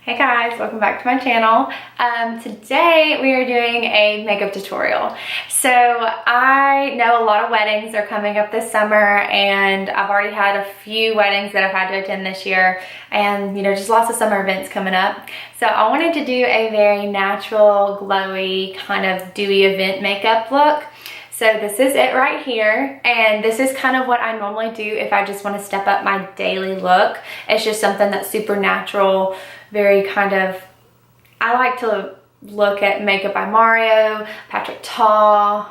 Hey guys, welcome back to my channel. Today we are doing a makeup tutorial. So I know a lot of weddings are coming up this summer, and I've already had a few weddings that I've had to attend this year, and you know, just lots of summer events coming up. So I wanted to do a very natural, glowy, kind of dewy event makeup look. So this is it right here, and this is kind of what I normally do if I just want to step up my daily look. It's just something that's super natural, very kind of, I like to look at Makeup by Mario, Patrick Tall,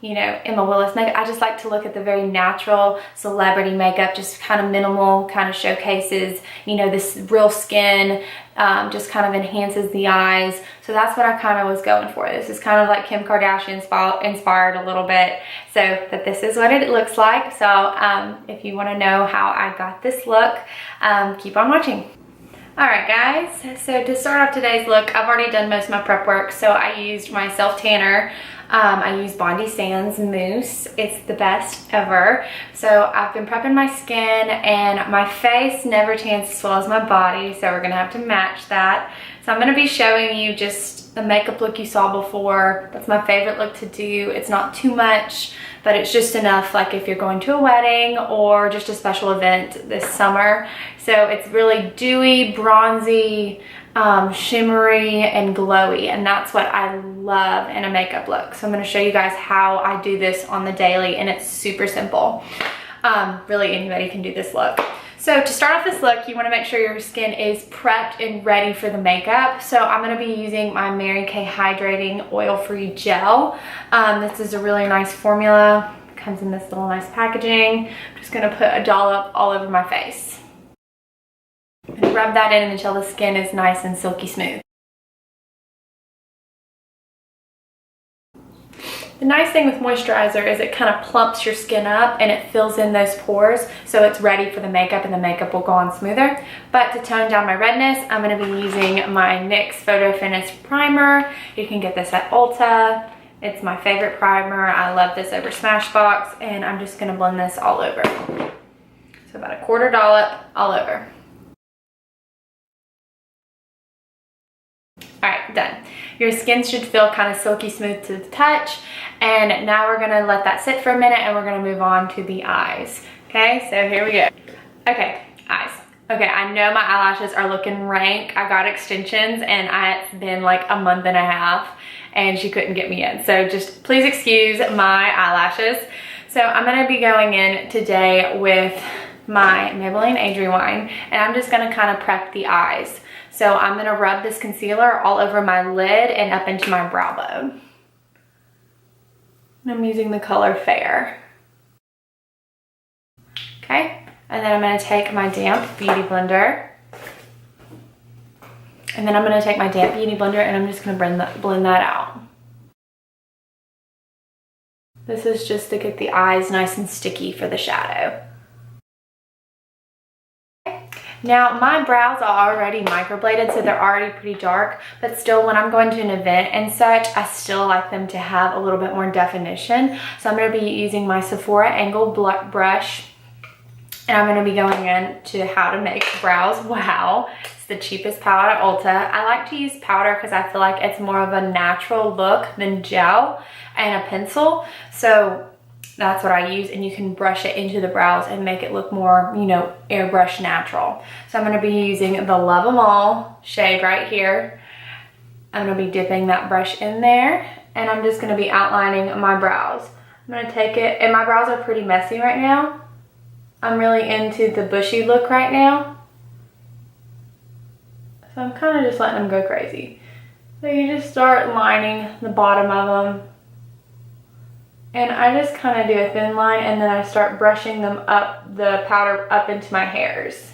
you know, Emma Willis makeup. I just like to look at the very natural celebrity makeup, just kind of minimal, kind of showcases, you know, this real skin, just kind of enhances the eyes. So that's what I kind of was going for. This is kind of like Kim Kardashian inspired a little bit. So that this is what it looks like. So if you want to know how I got this look, keep on watching. Alright guys, so to start off today's look, I've already done most of my prep work. So I used my self tanner. I use Bondi Sands Mousse. It's the best ever. So I've been prepping my skin, and my face never tans as well as my body, so we're gonna have to match that. So I'm gonna be showing you just the makeup look you saw before. That's my favorite look to do. It's not too much, but it's just enough, like if you're going to a wedding or just a special event this summer. So it's really dewy, bronzy, shimmery, and glowy, and that's what I love in a makeup look. So I'm going to show you guys how I do this on the daily, and it's super simple. Really anybody can do this look. So to start off this look, you want to make sure your skin is prepped and ready for the makeup. So I'm going to be using my Mary Kay Hydrating Oil-Free Gel. This is a really nice formula. It comes in this little nice packaging. I'm just going to put a dollop all over my face. And rub that in until the skin is nice and silky smooth. The nice thing with moisturizer is it kind of plumps your skin up and it fills in those pores, so it's ready for the makeup, and the makeup will go on smoother. But to tone down my redness, I'm going to be using my NYX Photo Finish Primer. You can get this at Ulta. It's my favorite primer. I love this over Smashbox, and I'm just going to blend this all over. So about a quarter dollop all over. Alright, done. Your skin should feel kind of silky smooth to the touch. And now we're going to let that sit for a minute, and we're going to move on to the eyes. Okay, so here we go. Okay, eyes. Okay, I know my eyelashes are looking rank. I got extensions, and it's been like a month and a half, and she couldn't get me in. So just please excuse my eyelashes. So I'm going to be going in today with my Maybelline Age Rewind, and I'm just going to kind of prep the eyes. So I'm going to rub this concealer all over my lid and up into my brow bone. And I'm using the color Fair. Okay, and then I'm going to take my damp beauty blender. And then I'm going to take my damp beauty blender, and I'm just going to blend that out. This is just to get the eyes nice and sticky for the shadow. Now my brows are already microbladed, so they're already pretty dark, but still when I'm going to an event and such, I still like them to have a little bit more definition. So I'm going to be using my Sephora Angled Brush, and I'm going to be going into How to Make Brows Wow. It's the cheapest palette at Ulta. I like to use powder because I feel like it's more of a natural look than gel and a pencil. So that's what I use, and you can brush it into the brows and make it look more, you know, airbrush natural. So I'm going to be using the Love 'Em All shade right here. I'm going to be dipping that brush in there, and I'm just going to be outlining my brows. I'm going to take it, and my brows are pretty messy right now. I'm really into the bushy look right now. So I'm kind of just letting them go crazy. So you just start lining the bottom of them. And I just kind of do a thin line, and then I start brushing them up, the powder up into my hairs.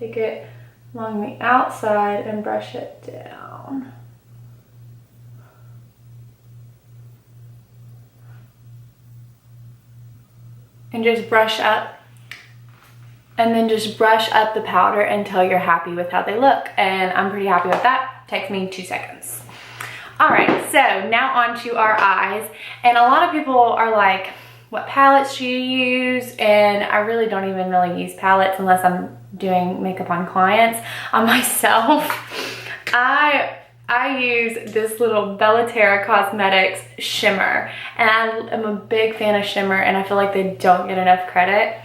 take it along the outside and brush it down. And just brush up. And then just brush up the powder until you're happy with how they look. And I'm pretty happy with that. Takes me 2 seconds. All right, so now on to our eyes. And a lot of people are like, what palettes do you use? And I really don't even really use palettes unless I'm doing makeup on clients. On myself, I use this little Bellatera Cosmetics shimmer. And I am a big fan of shimmer, and I feel like they don't get enough credit.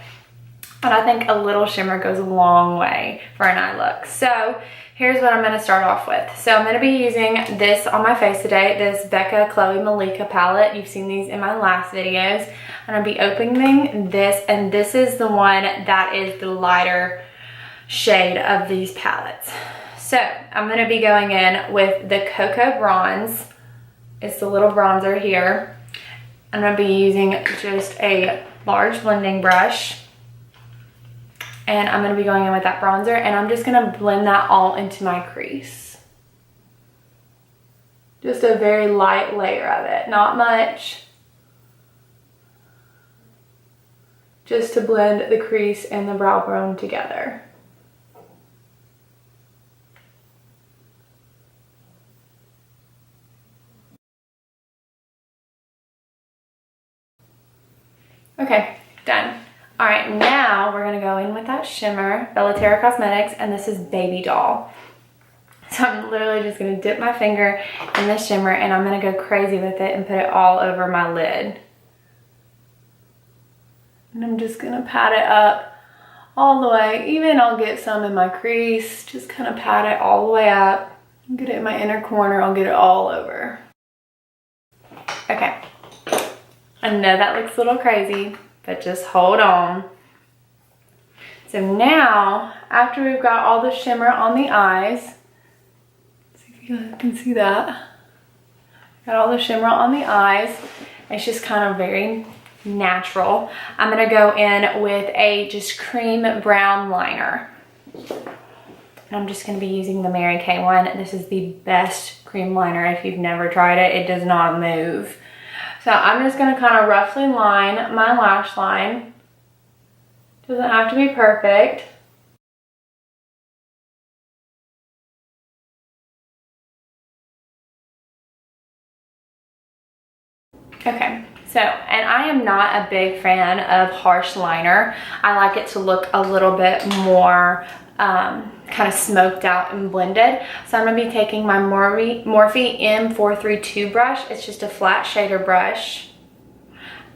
And I think a little shimmer goes a long way for an eye look. So here's what I'm going to start off with. So I'm going to be using this on my face today, this Becca Chloe Malika palette. You've seen these in my last videos. I'm going to be opening this, and this is the one that is the lighter shade of these palettes. So I'm going to be going in with the Cocoa Bronze. It's the little bronzer here. I'm going to be using just a large blending brush. And I'm going to be going in with that bronzer, and I'm just going to blend that all into my crease. Just a very light layer of it, not much. Just to blend the crease and the brow bone together. Okay, done. All right, now we're gonna go in with that shimmer, Bellatera Cosmetics, and this is Baby Doll. So I'm literally just gonna dip my finger in the shimmer, and I'm gonna go crazy with it and put it all over my lid. And I'm just gonna pat it up all the way. Even I'll get some in my crease, just kind of pat it all the way up. Get it in my inner corner, I'll get it all over. Okay, I know that looks a little crazy, but just hold on. So now, after we've got all the shimmer on the eyes, see if you guys can see that. Got all the shimmer on the eyes. It's just kind of very natural. I'm gonna go in with a just cream brown liner. And I'm just gonna be using the Mary Kay one. This is the best cream liner. If you've never tried it, it does not move. So I'm just gonna kind of roughly line my lash line. Doesn't have to be perfect. Okay, so, and I am not a big fan of harsh liner. I like it to look a little bit more kind of smoked out and blended. So I'm gonna be taking my Morphe M432 brush. It's just a flat shader brush.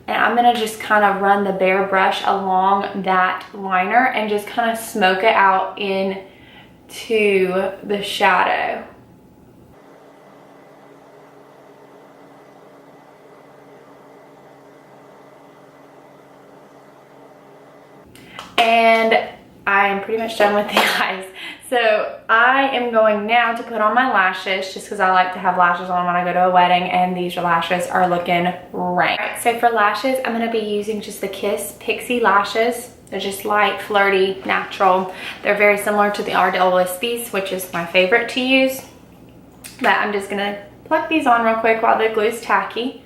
And I'm gonna just kind of run the bare brush along that liner and just kind of smoke it out into the shadow. And I am pretty much done with the eyes. So I am going now to put on my lashes, just because I like to have lashes on when I go to a wedding, and these lashes are looking rank. Alright, so for lashes, I'm going to be using just the Kiss Pixie lashes. They're just light, flirty, natural. They're very similar to the Ardell Wispies, which is my favorite to use. But I'm just going to pluck these on real quick while the glue's tacky.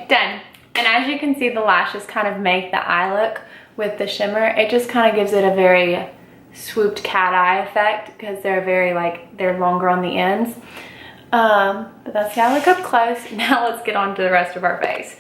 Done. And as you can see, the lashes kind of make the eye look with the shimmer. It just kind of gives it a very swooped cat eye effect because they're very they're longer on the ends. But that's how I look up close. Now let's get on to the rest of our face.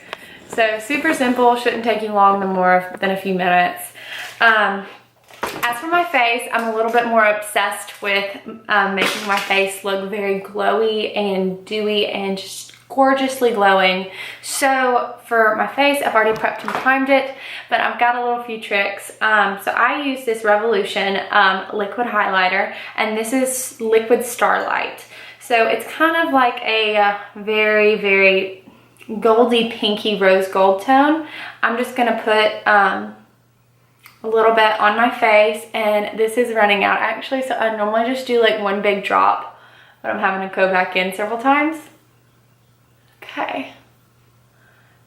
So super simple, shouldn't take you long more than a few minutes. As for my face, I'm a little bit more obsessed with making my face look very glowy and dewy and just gorgeously glowing. So for my face, I've already prepped and primed it, but I've got a little few tricks. So I use this Revolution liquid highlighter, and this is Liquid Starlight. So it's kind of like a very, very goldy pinky rose gold tone. I'm just gonna put a little bit on my face, and this is running out actually, so I normally just do like one big drop, but I'm having to go back in several times. Okay,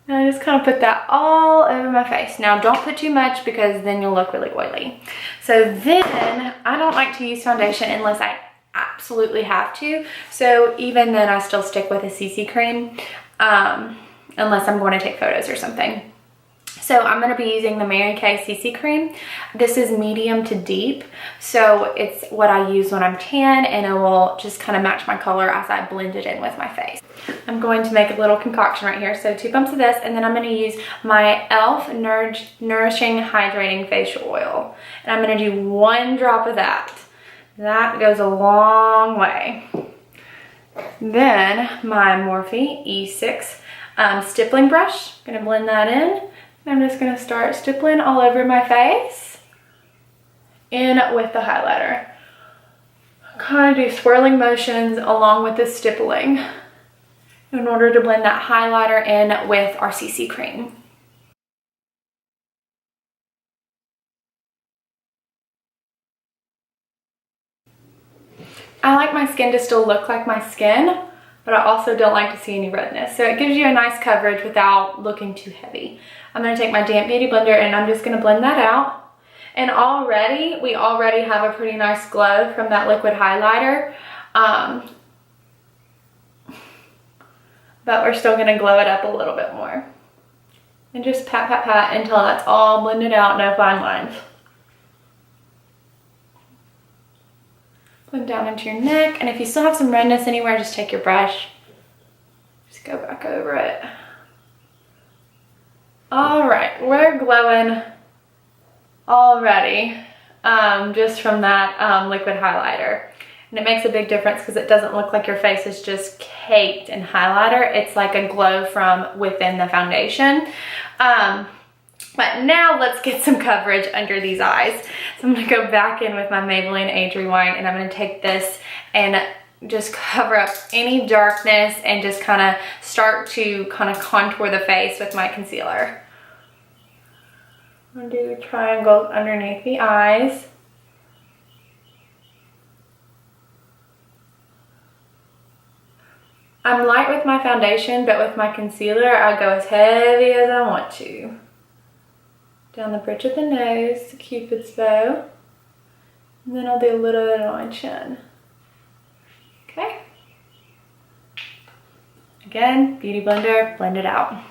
And I just kind of put that all over my face. Now don't put too much because then you'll look really oily. So then I don't like to use foundation unless I absolutely have to. So even then I still stick with a CC cream unless I'm going to take photos or something. So I'm going to be using the Mary Kay CC cream. This is medium to deep. So it's what I use when I'm tan, and it will just kind of match my color as I blend it in with my face. I'm going to make a little concoction right here. So 2 pumps of this, and then I'm going to use my e.l.f. Nourishing Hydrating Facial Oil. And I'm going to do 1 drop of that. That goes a long way. Then my Morphe E6 stippling brush. I'm going to blend that in. I'm just going to start stippling all over my face in with the highlighter. Kind of do swirling motions along with the stippling in order to blend that highlighter in with our CC cream. I like my skin to still look like my skin, but I also don't like to see any redness. So it gives you a nice coverage without looking too heavy. I'm going to take my damp beauty blender and I'm just going to blend that out. And we already have a pretty nice glow from that liquid highlighter. But we're still going to glow it up a little bit more. And just pat, pat, pat until that's all blended out, no fine lines. Blend down into your neck, and if you still have some redness anywhere, just take your brush. Just go back over it. All right, we're glowing already just from that liquid highlighter. And it makes a big difference because it doesn't look like your face is just caked in highlighter. It's like a glow from within the foundation. But now let's get some coverage under these eyes. So I'm gonna go back in with my Maybelline Age Rewind, and I'm gonna take this and just cover up any darkness and just kind of start to kind of contour the face with my concealer. I'm gonna do triangles underneath the eyes. I'm light with my foundation, but with my concealer, I go as heavy as I want to. Down the bridge of the nose, the Cupid's bow. And then I'll do a little bit on my chin. Okay. Again, beauty blender, blend it out.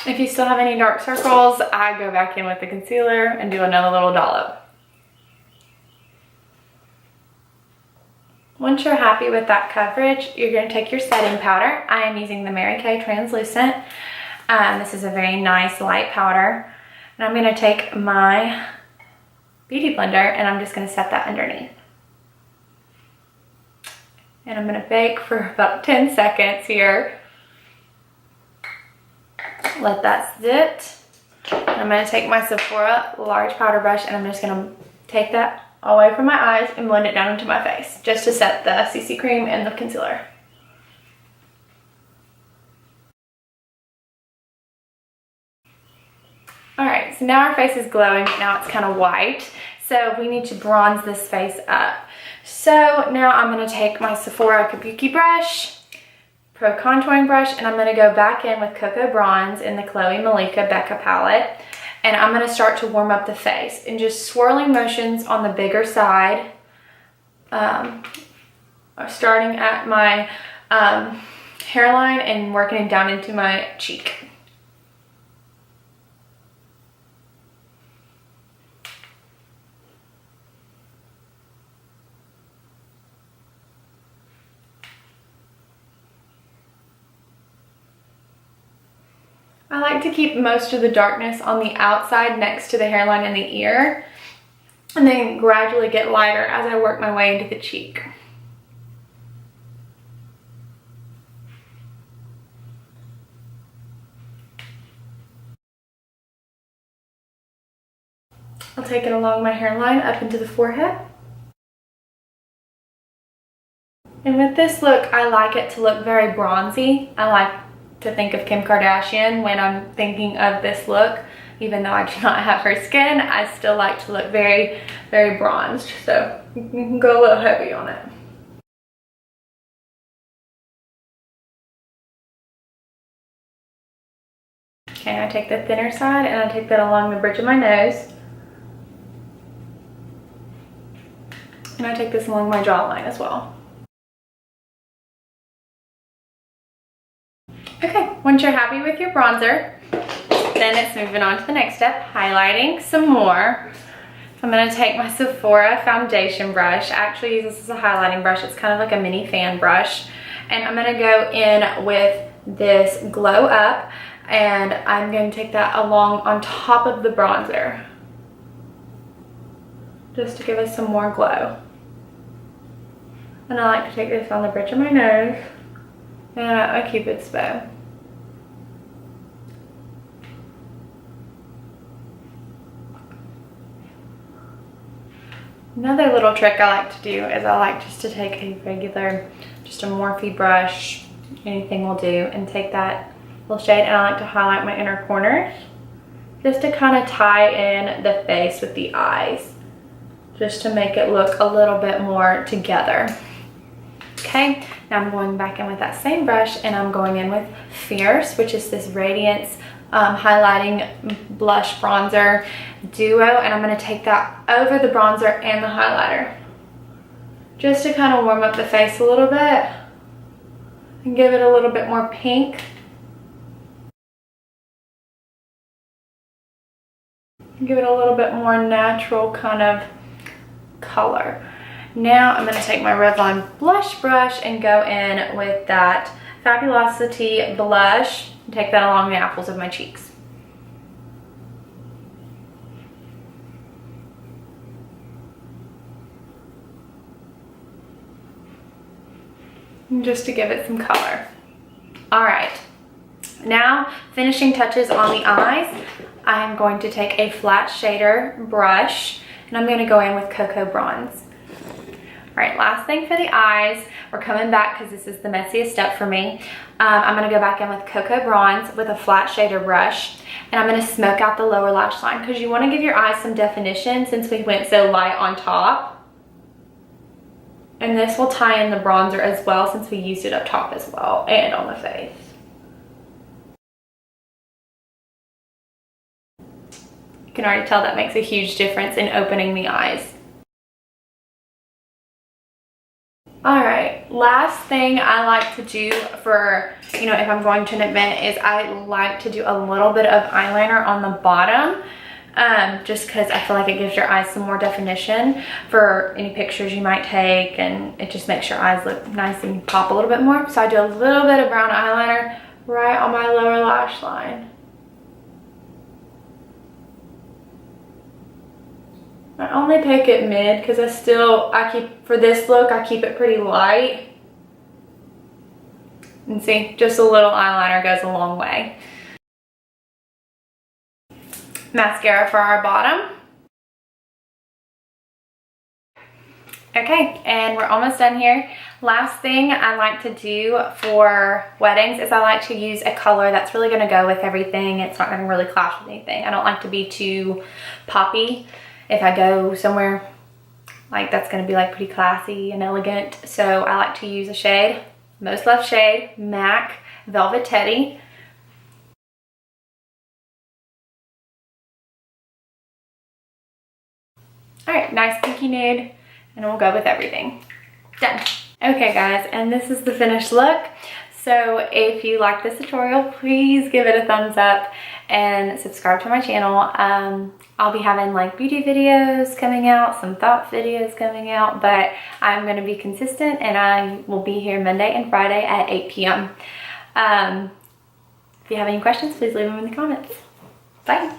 If you still have any dark circles, I go back in with the concealer and do another little dollop. Once you're happy with that coverage, you're going to take your setting powder. I am using the Mary Kay Translucent. This is a very nice light powder. And I'm going to take my beauty blender and I'm just going to set that underneath. And I'm going to bake for about 10 seconds here. Let that sit. I'm going to take my Sephora large powder brush and I'm just going to take that away from my eyes and blend it down into my face just to set the CC cream and the concealer. Alright, so now our face is glowing, but now it's kind of white. So we need to bronze this face up. So now I'm going to take my Sephora Kabuki brush, Pro Contouring brush, and I'm going to go back in with Cocoa Bronze in the Chloe Malika Becca palette. And I'm going to start to warm up the face and just swirling motions on the bigger side. Starting at my hairline and working it down into my cheek. I like to keep most of the darkness on the outside next to the hairline and the ear, and then gradually get lighter as I work my way into the cheek. I'll take it along my hairline up into the forehead. And with this look, I like it to look very bronzy. I like to think of Kim Kardashian when I'm thinking of this look. Even though I do not have her skin, I still like to look very, very bronzed. So you can go a little heavy on it. Okay, I take the thinner side and I take that along the bridge of my nose. And I take this along my jawline as well. Okay, once you're happy with your bronzer, then it's moving on to the next step, highlighting some more. I'm gonna take my Sephora foundation brush. I actually use this as a highlighting brush. It's kind of like a mini fan brush. And I'm gonna go in with this Glow Up, and I'm going to take that along on top of the bronzer, just to give us some more glow. And I like to take this on the bridge of my nose and at my Cupid's bow. Another little trick I like to do is I like just to take a regular, just a Morphe brush, anything will do, and take that little shade, and I like to highlight my inner corners just to kind of tie in the face with the eyes, just to make it look a little bit more together. Okay, now I'm going back in with that same brush, and I'm going in with Fierce, which is this Radiance highlighting blush bronzer duo, and I'm going to take that over the bronzer and the highlighter just to kind of warm up the face a little bit and give it a little bit more pink. Give it a little bit more natural kind of color. Now I'm going to take my Revlon blush brush and go in with that Fabulosity blush and take that along the apples of my cheeks. Just to give it some color. All right, now finishing touches on the eyes. I'm going to take a flat shader brush and I'm going to go in with Cocoa Bronze. All right, last thing for the eyes. We're coming back because this is the messiest step for me. I'm going to go back in with Cocoa Bronze with a flat shader brush, and I'm going to smoke out the lower lash line because you want to give your eyes some definition since we went so light on top. And this will tie in the bronzer as well since we used it up top as well and on the face. You can already tell that makes a huge difference in opening the eyes. All right, last thing I like to do for, if I'm going to an event is I like to do a little bit of eyeliner on the bottom, just because I feel like it gives your eyes some more definition for any pictures you might take, and it just makes your eyes look nice and pop a little bit more. So I do a little bit of brown eyeliner right on my lower lash line. I only take it mid because for this look, I keep it pretty light. And see, just a little eyeliner goes a long way. Mascara for our bottom. Okay, and we're almost done here. Last thing I like to do for weddings is I like to use a color that's really going to go with everything. It's not going to really clash with anything. I don't like to be too poppy. If I go somewhere like that's going to be like pretty classy and elegant, so I like to use a shade, most loved shade, MAC Velvet Teddy. All right, nice pinky nude, and we'll go with everything. Done. Okay guys, and this is the finished look. So if you like this tutorial, please give it a thumbs up and subscribe to my channel. I'll be having like beauty videos coming out, some thought videos coming out, but I'm going to be consistent and I will be here Monday and Friday at 8 p.m. If you have any questions, please leave them in the comments. Bye.